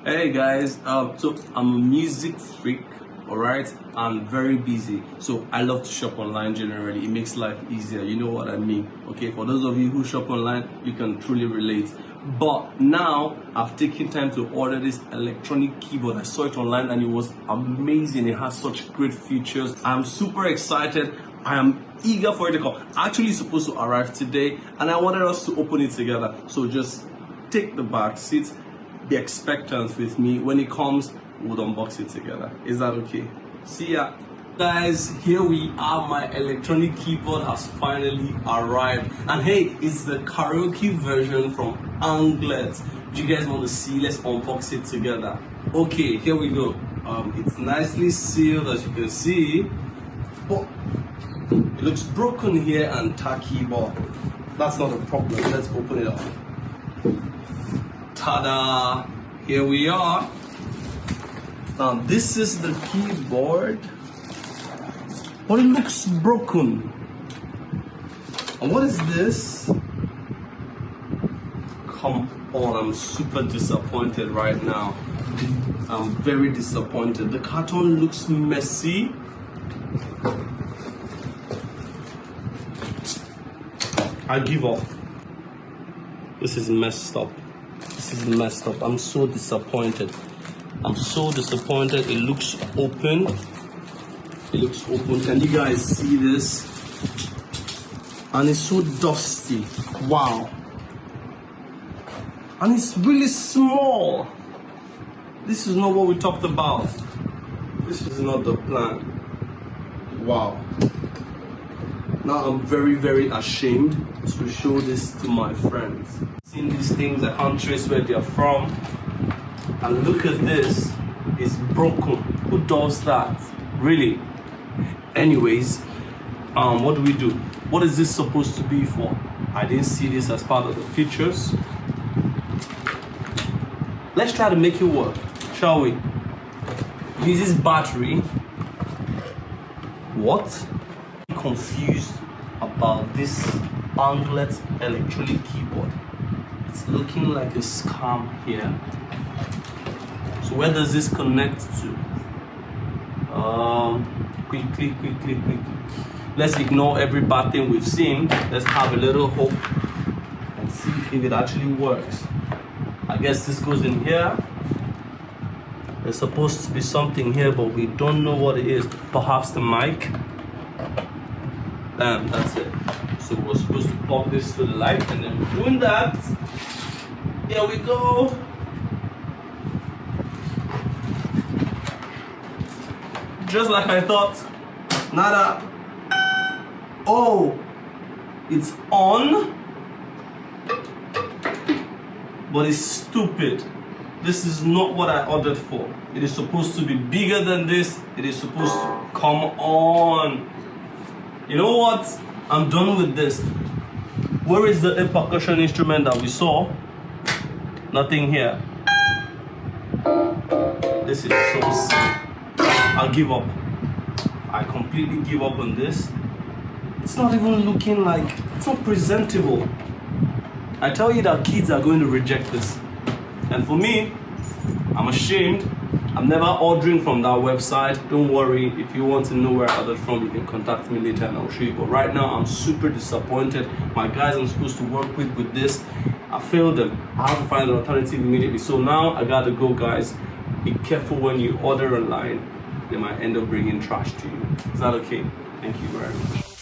Hey guys, so I'm a music freak, alright? I'm very busy, so I love to shop online generally. It makes life easier, you know what I mean? Okay, for those of you who shop online, you can truly relate. But now, I've taken time to order this electronic keyboard. I saw it online and it was amazing. It has such great features. I'm super excited. I am eager for it to come. Actually, it's supposed to arrive today and I wanted us to open it together. So just take the back seat. Be expectant with me. When it comes, we'll unbox it together. Is that okay? See ya. Guys, here we are. My electronic keyboard has finally arrived. And hey, it's the karaoke version from Anglet. Do you guys want to see? Let's unbox it together. Okay, here we go. It's nicely sealed, as you can see. But it looks broken here and tacky, but that's not a problem. Let's open it up. Ta-da! Here we are. Now this is the keyboard, but it looks broken. And what is this? Come on, I'm super disappointed right now. I'm very disappointed. The carton looks messy. I give up. This is messed up. This is messed up. I'm so disappointed. I'm so disappointed. It looks open. It looks open. Can you guys see this? And it's so dusty. Wow. And it's really small. This is not what we talked about. This is not the plan. Wow. Now I'm very, very ashamed to show this to my friends. Seeing these things, I can't trace where they're from. And look at this, it's broken. Who does that? Really? Anyways, what do? What is this supposed to be for? I didn't see this as part of the features. Let's try to make it work, shall we? It uses battery. What? I'm confused about this Anglet electronic keyboard. It's looking like a scam here. So where does this connect to? Quickly. Let's ignore every bad thing we've seen. Let's have a little hope and see if it actually works. I guess this goes in here. There's supposed to be something here, but we don't know what it is. Perhaps the mic. That's it. So we're supposed to plug this to the light, and then we're doing that. Here we go. Just like I thought. Nada. Oh, it's on, but it's stupid. This is not what I ordered for. It is supposed to be bigger than this. It is supposed to come on. You know what? I'm done with this. Where is the percussion instrument that we saw? Nothing here. This is so sick. I'll give up. I completely give up on this. It's not even looking like, it's not presentable. I tell you that kids are going to reject this. And for me, I'm ashamed. I'm never ordering from that website. Don't worry, if you want to know where I ordered from, you can contact me later and I'll show you. But right now, I'm super disappointed. My guys I'm supposed to work with this, I failed them. I have to find an alternative immediately. So now I gotta go, guys. Be careful when you order online. They might end up bringing trash to you. Is that okay? Thank you very much.